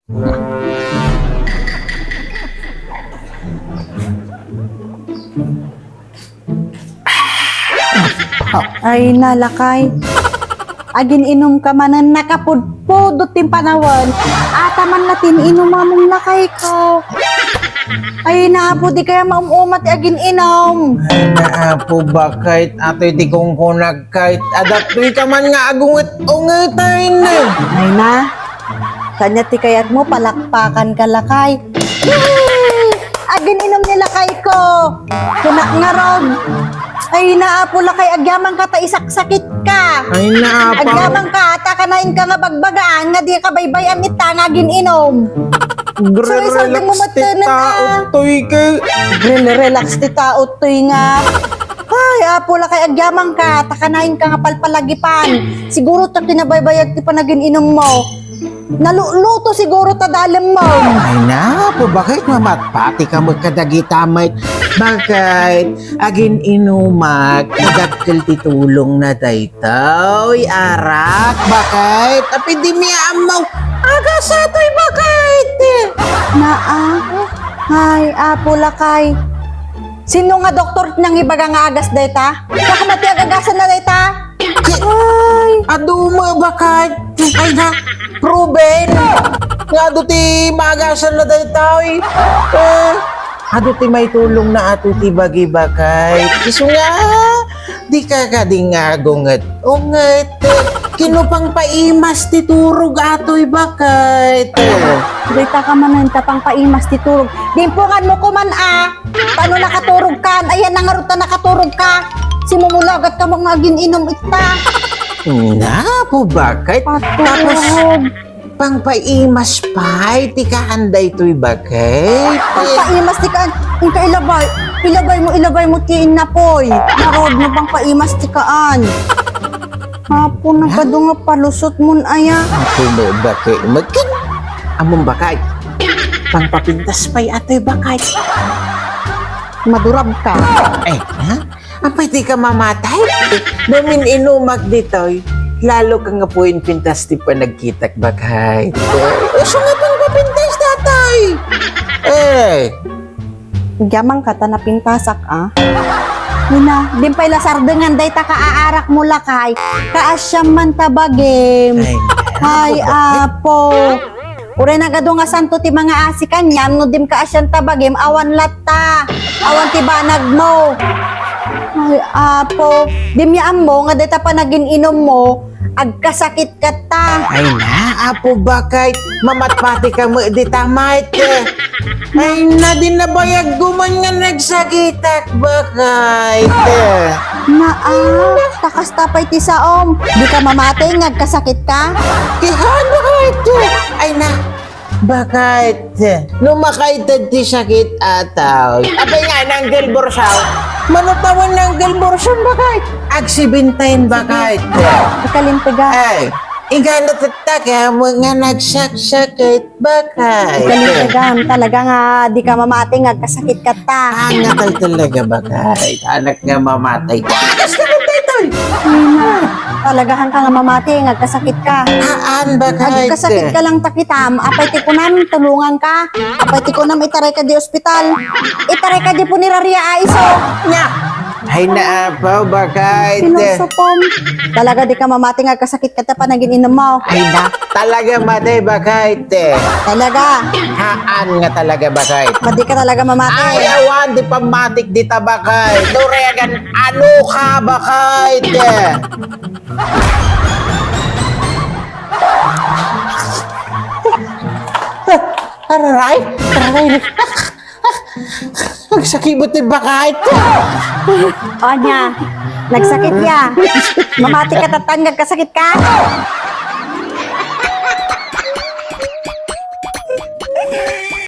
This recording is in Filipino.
Ay nalakay. Agin inom ka man ang nakapudpudot ting panawan. Ataman natin inom mong lakay ko. Ay naapo di kaya maumat agin inom. Ay naapo ba kahit ato'y di kong kunag kahit adaptoy ka man nga agunget-ungetay na. Ay na. Kanya ti kayat mo palakpakan ka lakay. Agin inom ni lakay ko. Kunak nga ron. Ay naapo lakay agyaman ka ta isak sakit ka. Ay naapo. Agyaman ka ata kanain ka nga bagbagaan nga di ka baybayan ita nga agin inom. So, isang mo Relax ti matanan, tao to'y ka. Relax ti tao to'y nga. Ay, apo la kay agyaman ka, takanain ka nga palpalagipan. Siguro ta kinabaybayag ti panagin inom mo. Naluluto siguro ta dalim mo. Ay naapo bakit mamatpati ka magkadagitamay. Bakit agin inumak nagagkal ti tulong na daytoy arak. Bakit epidemya amaw aga sa to'y bakit. Naa. Ay, apo la kay. Sino nga doktor nang ibaga nga agas dayta? Nakamati agagasan na dayta? Ay, Aduma bakit? Ay na, proven. Nga do ti magasan na daytoy. Ado ti may tulong na ato ti bagi bakit. Iso nga, di ka nga unget. Kinupang paimas ti turog ato'y bakit. dayta ka man ta pang paimas ti turog. Dimpungan mo ko man Paano nakaturog ka? Ayan na nga ruta nakaturog ka. Simumulagat ka mga gininom ita. Na po bakit? Tapos, Paturog. pang paimas pa, ti ka anday to'y bakit. Pang-paimas ti kaan. Inka ilabay. Ilabay mo ti inapoy. Narod mo pang paimas ti kaan. Hapon na ka nga palusot mun aya. Ako mo bakit? Magkin? Among bakit? Pang papintas pa'y ato'y bakit. Madurab ka. Eh, ha? Apay di ka mamatay? Namin inumak dito'y. Lalo ka nga po yung pintas di pa nagkitak bakit. So nga pang papintas tatay. Gyamang ka ta napintasak Hina, dimpay lasardengan day ta kaaarak mo lakay. Kaasyam man tabagim. Hay apo. Ure na gado nga santo ti mga asikan yam no dim kaasyam tabagim awan latta. Awan ti banag mo. Hay apo. Dim yaam mo nga day ta panagin inom mo. Agkasakit ka ta. Ay na, apo bakit? Mamatpati ka mo di tamay. Ay na, din nabayag guman nga nagsakitak bakit? Takas tapay ti saom. Di ka mamatay ngagkasakit ka? Kihan bakit? Ay na, bakit? Lumakaitad ti sakit ataw. Apay nga ng gelborsaw. Manutawan ng gelborsaw bakit? Agsibintayin bakit? Ikalimpiga. Ay, igano tataka mo nga nagsakit bakit? Ikalimpiga. Talaga nga di ka mamatay ngagkasakit ka ta. Angatay talaga bakit? Anak nga mamatay. Takas ka rin dito! Talagahan ka nga mamatay ngagkasakit ka. Haan bakit? Agkasakit ka lang takitam. Apay ti kunam tulungan ka. Apay ti kunam itaray ka di ospital. Itaray ka di puniraria aiso. Nya! Ay naapaw bakit? Pinusupom. Talaga di ka mamatay ngagkasakit ka ta panagin inom mo. Ay na, talaga matay bakit? Talaga. Haan nga talaga bakit? Di ka talaga mamatay. Ayawan, di pamatik di tabakay. Doregan, ano ka bakit? Araray? Magsakibot di bakit? O niya. Nagsakit ya. Mamati ka tatangag kasakit ka.